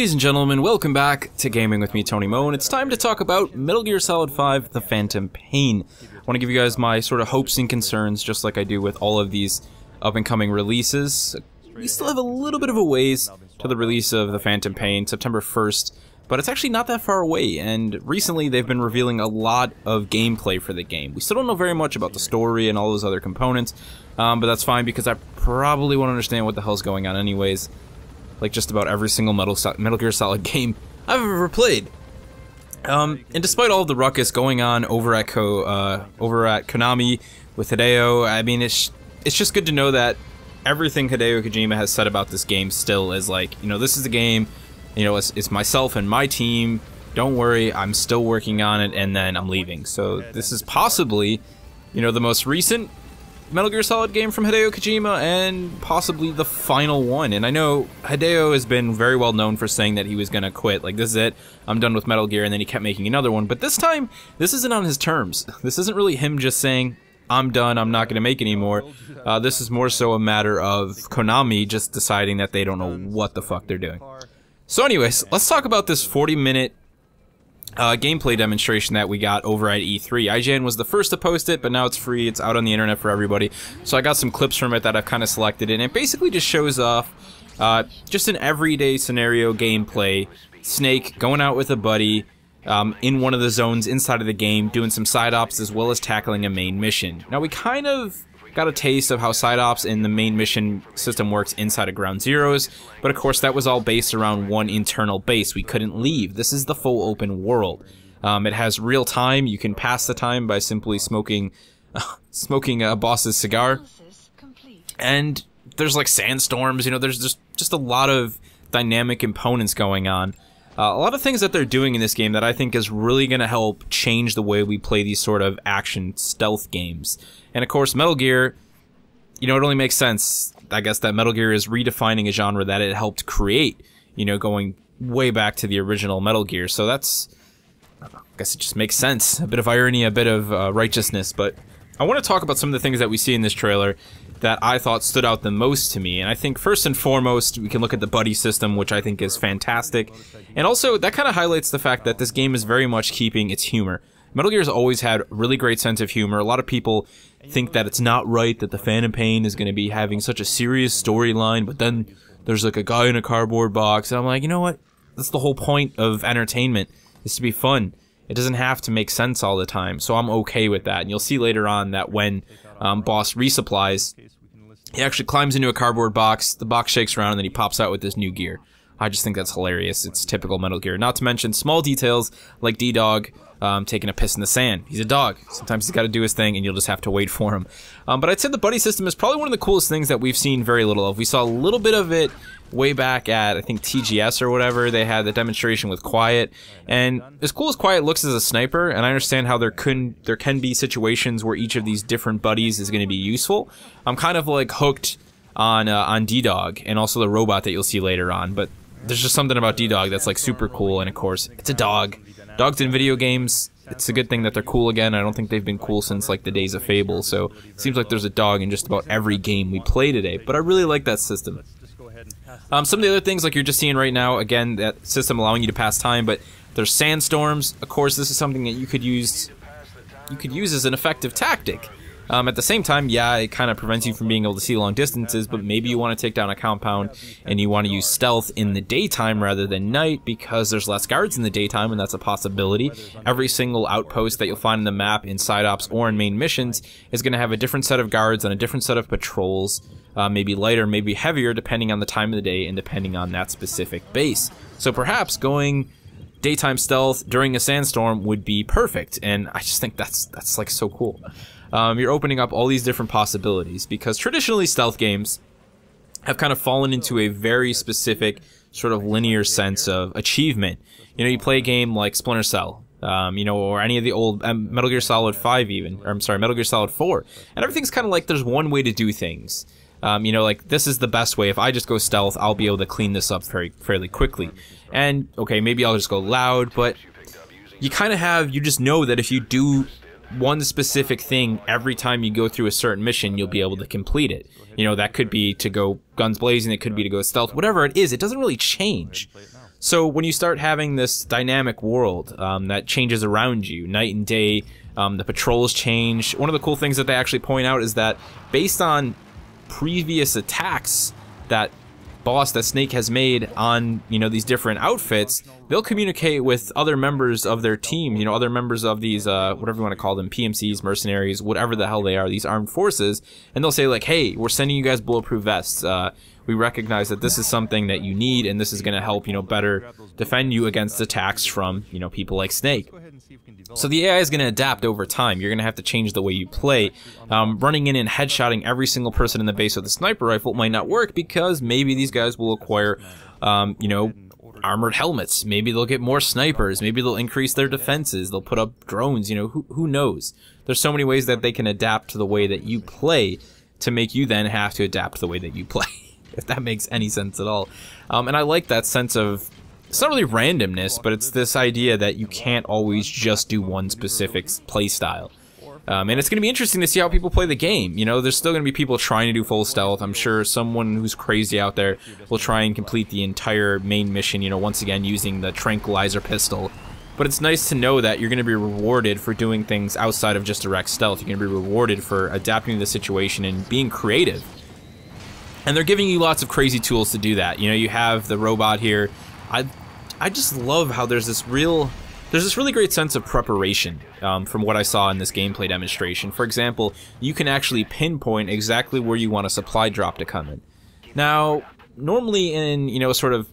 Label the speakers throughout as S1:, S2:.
S1: Ladies and gentlemen, welcome back to Gaming with me, Tony Mo, and it's time to talk about Metal Gear Solid 5: The Phantom Pain. I want to give you guys my sort of hopes and concerns, just like I do with all of these up-and-coming releases. We still have a little bit of a ways to the release of The Phantom Pain, September 1st, but it's actually not that far away, and recently they've been revealing a lot of gameplay for the game. We still don't know very much about the story and all those other components, but that's fine because I probably won't understand what the hell's going on anyways. Like just about every single Metal Gear Solid game I've ever played. And despite all of the ruckus going on over at Konami with Hideo, I mean, it's just good to know that everything Hideo Kojima has said about this game still is like, you know, this is the game, you know, it's myself and my team, don't worry, I'm still working on it, and then I'm leaving. So this is possibly, you know, the most recent Metal Gear Solid game from Hideo Kojima, and possibly the final one. And I know Hideo has been very well known for saying that he was gonna quit, like, this is it, I'm done with Metal Gear, and then he kept making another one. But this time, this isn't on his terms. This isn't really him just saying, I'm done, I'm not gonna make anymore. This is more so a matter of Konami just deciding that they don't know what the fuck they're doing. So anyways, let's talk about this 40-minute gameplay demonstration that we got over at E3. IGN was the first to post it, but now it's free, it's out on the internet for everybody. So I got some clips from it that I've kind of selected, and it basically just shows off just an everyday scenario gameplay. Snake going out with a buddy in one of the zones inside of the game, doing some side ops as well as tackling a main mission. Now we kind of got a taste of how side ops in the main mission system works inside of Ground Zeroes, but of course that was all based around one internal base. We couldn't leave. This is the full open world. It has real time. You can pass the time by simply smoking a boss's cigar. And there's like sandstorms, you know, there's just a lot of dynamic components going on. A lot of things that they're doing in this game that I think is really going to help change the way we play these sort of action stealth games. And of course, Metal Gear, you know, it only makes sense, I guess, that Metal Gear is redefining a genre that it helped create, you know, going way back to the original Metal Gear. So that's, I guess it just makes sense. A bit of irony, a bit of righteousness. But I want to talk about some of the things that we see in this trailer that I thought stood out the most to me. And I think first and foremost, we can look at the buddy system, which I think is fantastic. And also, that kind of highlights the fact that this game is very much keeping its humor. Metal Gear's always had a really great sense of humor. A lot of people think that it's not right that the Phantom Pain is going to be having such a serious storyline, but then there's like a guy in a cardboard box. And I'm like, you know what? That's the whole point of entertainment, is to be fun. It doesn't have to make sense all the time, so I'm okay with that. And you'll see later on that when Boss resupplies, he actually climbs into a cardboard box, the box shakes around, and then he pops out with this new gear. I just think that's hilarious. It's typical Metal Gear. Not to mention small details like D-Dog taking a piss in the sand. He's a dog. Sometimes he's got to do his thing, and you'll just have to wait for him. But I'd say the buddy system is probably one of the coolest things that we've seen very little of. We saw a little bit of it way back at, I think, TGS or whatever. They had the demonstration with Quiet, and as cool as Quiet looks as a sniper, and I understand how there can be situations where each of these different buddies is going to be useful, I'm kind of like hooked on D-Dog and also the robot that you'll see later on. But there's just something about D-Dog that's like super cool, and of course, it's a dog. Dogs in video games, it's a good thing that they're cool again. I don't think they've been cool since like the days of Fable, so it seems like there's a dog in just about every game we play today, but I really like that system. Some of the other things, like you're just seeing right now, again, that system allowing you to pass time, but there's sandstorms. Of course, this is something that you could use as an effective tactic. At the same time, yeah, it kind of prevents you from being able to see long distances, but maybe you want to take down a compound and you want to use stealth in the daytime rather than night because there's less guards in the daytime, and that's a possibility. Every single outpost that you'll find in the map in side ops or in main missions is going to have a different set of guards and a different set of patrols, maybe lighter, maybe heavier, depending on the time of the day and depending on that specific base. So perhaps going daytime stealth during a sandstorm would be perfect, and I just think that's like so cool. You're opening up all these different possibilities because traditionally stealth games have kind of fallen into a very specific sort of linear sense of achievement. You know, you play a game like Splinter Cell, you know, or any of the old Metal Gear Solid 5 even, or I'm sorry, Metal Gear Solid 4, and everything's kind of like there's one way to do things. You know, like, this is the best way. If I just go stealth, I'll be able to clean this up fairly quickly. And, okay, maybe I'll just go loud, but you kind of you just know that if you do one specific thing every time you go through a certain mission, you'll be able to complete it. You know, that could be to go guns blazing, it could be to go stealth, whatever it is, it doesn't really change. So when you start having this dynamic world that changes around you, night and day, the patrols change. One of the cool things that they actually point out is that based on previous attacks that Snake has made on, you know, these different outfits, they'll communicate with other members of their team, you know, other members of these, whatever you want to call them, PMCs, mercenaries, whatever the hell they are, these armed forces, and they'll say like, hey, we're sending you guys bulletproof vests. We recognize that this is something that you need, and this is going to help, you know, better defend you against attacks from, you know, people like Snake. So the AI is going to adapt over time. You're going to have to change the way you play. Running in and headshotting every single person in the base with a sniper rifle might not work because maybe these guys will acquire, you know, armored helmets. Maybe they'll get more snipers. Maybe they'll increase their defenses. They'll put up drones. You know, who knows? There's so many ways that they can adapt to the way that you play to make you then have to adapt to the way that you play, if that makes any sense at all. And I like that sense of, it's not really randomness, but it's this idea that you can't always just do one specific play style. And it's going to be interesting to see how people play the game. You know, there's still going to be people trying to do full stealth. I'm sure someone who's crazy out there will try and complete the entire main mission, you know, once again using the tranquilizer pistol. But it's nice to know that you're going to be rewarded for doing things outside of just direct stealth. You're going to be rewarded for adapting to the situation and being creative. And they're giving you lots of crazy tools to do that. You know, you have the robot here. I just love how there's this really great sense of preparation from what I saw in this gameplay demonstration. For example, you can actually pinpoint exactly where you want a supply drop to come in. Now, normally in, you know, sort of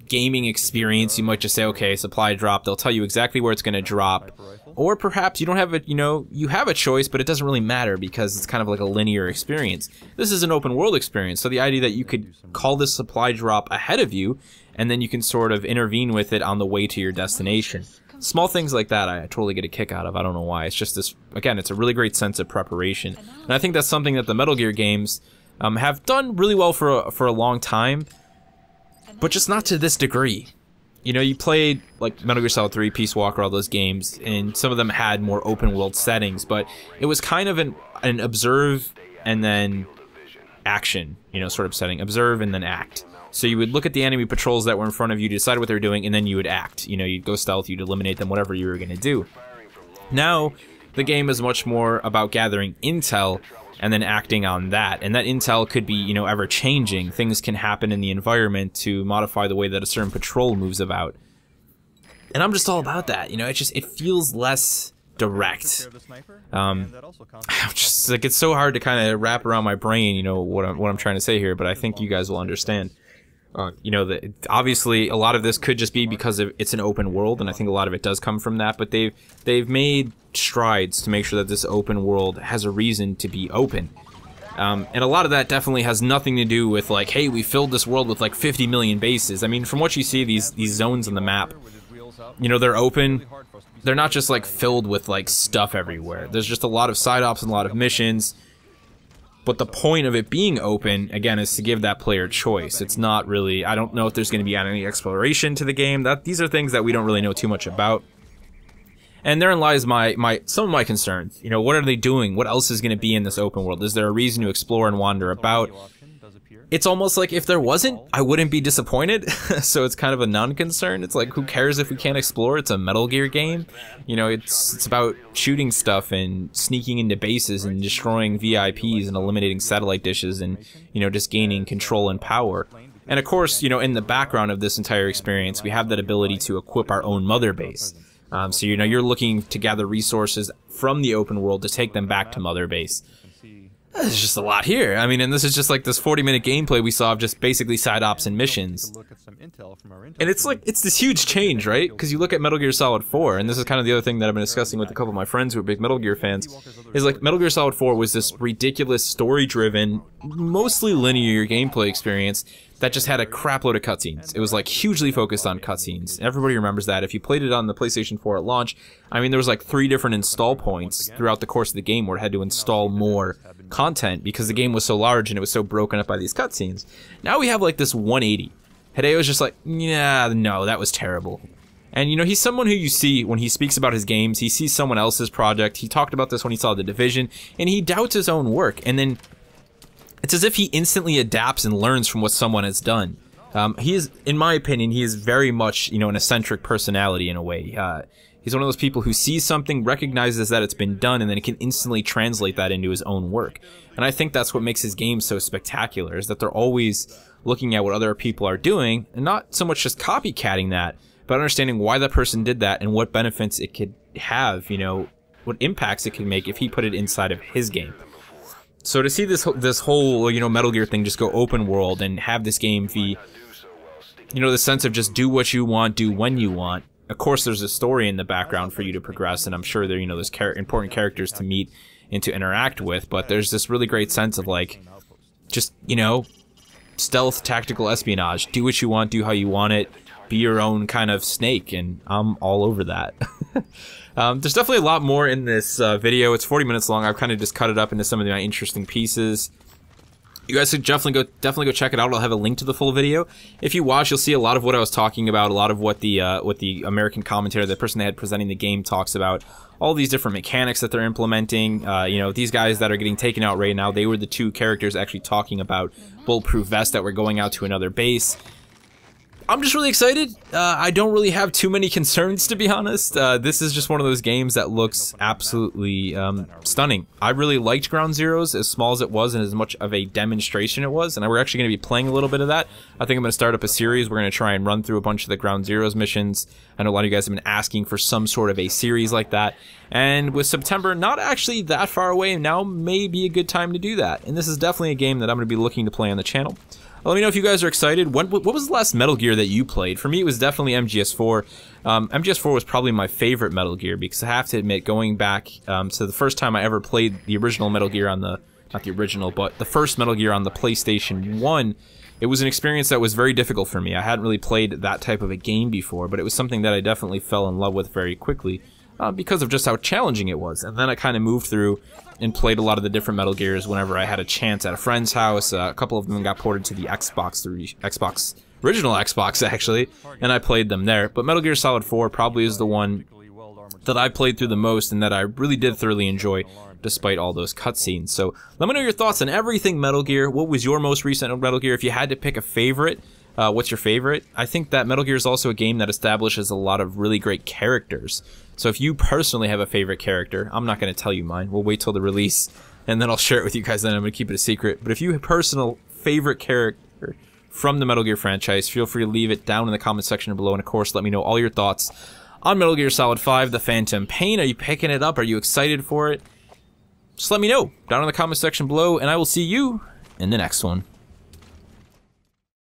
S1: gaming experience, you might just say, okay, supply drop, they'll tell you exactly where it's going to drop. Or perhaps you don't have it, you know, you have a choice, but it doesn't really matter because it's kind of like a linear experience. This is an open world experience, so the idea that you could call this supply drop ahead of you, and then you can sort of intervene with it on the way to your destination. Small things like that I totally get a kick out of. I don't know why. It's just this, again, it's a really great sense of preparation. And I think that's something that the Metal Gear games have done really well for a long time, but just not to this degree. You know, you played like Metal Gear Solid 3, Peace Walker, all those games, and some of them had more open world settings, but it was kind of an observe and then action, you know, sort of setting. Observe and then act. So you would look at the enemy patrols that were in front of you, decide what they were doing, and then you would act. You know, you'd go stealth, you'd eliminate them, whatever you were going to do. Now, the game is much more about gathering intel and then acting on that. And that intel could be, you know, ever-changing. Things can happen in the environment to modify the way that a certain patrol moves about. And I'm just all about that, you know, it feels less direct. Just, like, it's so hard to kind of wrap around my brain, you know, what I'm trying to say here, but I think you guys will understand. You know, obviously a lot of this could just be because it's an open world, and I think a lot of it does come from that, but they've made strides to make sure that this open world has a reason to be open. And a lot of that definitely has nothing to do with like, hey, we filled this world with like 50 million bases. I mean, from what you see, these zones on the map, you know, they're open. They're not just like filled with like stuff everywhere. There's just a lot of side ops and a lot of missions. But the point of it being open, again, is to give that player choice. It's not really, I don't know if there's going to be any exploration to the game. These are things that we don't really know too much about. And therein lies some of my concerns. You know, what are they doing? What else is going to be in this open world? Is there a reason to explore and wander about? It's almost like if there wasn't, I wouldn't be disappointed. So it's kind of a non-concern. It's like, who cares if we can't explore? It's a Metal Gear game. You know, it's about shooting stuff and sneaking into bases and destroying VIPs and eliminating satellite dishes and, you know, just gaining control and power. And of course, you know, in the background of this entire experience, we have that ability to equip our own mother base. So, you know, you're looking to gather resources from the open world to take them back to mother base. There's just a lot here. I mean, and this is just like this 40-minute gameplay we saw of just basically side ops and missions. And it's like, it's this huge change, right? Because you look at Metal Gear Solid 4, and this is kind of the other thing that I've been discussing with a couple of my friends who are big Metal Gear fans, is like Metal Gear Solid 4 was this ridiculous story-driven, mostly linear gameplay experience that just had a crap load of cutscenes. It was like hugely focused on cutscenes. Everybody remembers that. If you played it on the PlayStation 4 at launch, I mean, there was like 3 different install points throughout the course of the game where it had to install more content because the game was so large and it was so broken up by these cutscenes. Now we have like this 180. Hideo's just like, yeah, no, that was terrible. And you know, he's someone who you see when he speaks about his games, he sees someone else's project. He talked about this when he saw The Division, and he doubts his own work, and then it's as if he instantly adapts and learns from what someone has done. He is, in my opinion, he is very much, you know, an eccentric personality in a way. He's one of those people who sees something, recognizes that it's been done, and then he can instantly translate that into his own work. And I think that's what makes his games so spectacular, is that they're always looking at what other people are doing, and not so much just copycatting that, but understanding why that person did that and what benefits it could have, you know, what impacts it could make if he put it inside of his game. So to see this whole, you know, Metal Gear thing just go open world and have this game be, you know, the sense of just do what you want, do when you want. Of course, there's a story in the background for you to progress, and I'm sure there, you know, there's important characters to meet and to interact with, but there's this really great sense of, like, just, you know, stealth, tactical espionage. Do what you want, do how you want it, be your own kind of Snake, and I'm all over that. There's definitely a lot more in this video. It's 40 minutes long. I've kind of just cut it up into some of my interesting pieces. You guys should definitely go check it out. I'll have a link to the full video. If you watch, you'll see a lot of what I was talking about, a lot of what the American commentator, the person they had presenting the game, talks about. All these different mechanics that they're implementing. You know, these guys that are getting taken out right now, they were the two characters actually talking about bulletproof vests that were going out to another base. I'm just really excited. I don't really have too many concerns, to be honest. This is just one of those games that looks absolutely stunning. I really liked Ground Zeroes, as small as it was and as much of a demonstration it was, and we're actually going to be playing a little bit of that. I think I'm going to start up a series. We're going to try and run through a bunch of the Ground Zeroes missions. I know a lot of you guys have been asking for some sort of a series like that, and with September not actually that far away, now may be a good time to do that. And this is definitely a game that I'm going to be looking to play on the channel. Let me know if you guys are excited. What was the last Metal Gear that you played? For me, it was definitely MGS4. MGS4 was probably my favorite Metal Gear, because I have to admit, going back to the first time I ever played the original Metal Gear on the, not the original, but the first Metal Gear on the PlayStation 1, it was an experience that was very difficult for me. I hadn't really played that type of a game before, but it was something that I definitely fell in love with very quickly. Because of just how challenging it was. And then I kind of moved through and played a lot of the different Metal Gears whenever I had a chance at a friend's house. A couple of them got ported to the original Xbox actually, and I played them there. But Metal Gear Solid 4 probably is the one that I played through the most and that I really did thoroughly enjoy, despite all those cutscenes. So let me know your thoughts on everything Metal Gear. What was your most recent Metal Gear? If you had to pick a favorite, what's your favorite? I think that Metal Gear is also a game that establishes a lot of really great characters. So if you personally have a favorite character, I'm not going to tell you mine. We'll wait till the release, and then I'll share it with you guys, then I'm going to keep it a secret. But if you have a personal favorite character from the Metal Gear franchise, feel free to leave it down in the comment section below, and of course, let me know all your thoughts on Metal Gear Solid 5, The Phantom Pain. Are you picking it up? Are you excited for it? Just let me know down in the comment section below, and I will see you in the next one.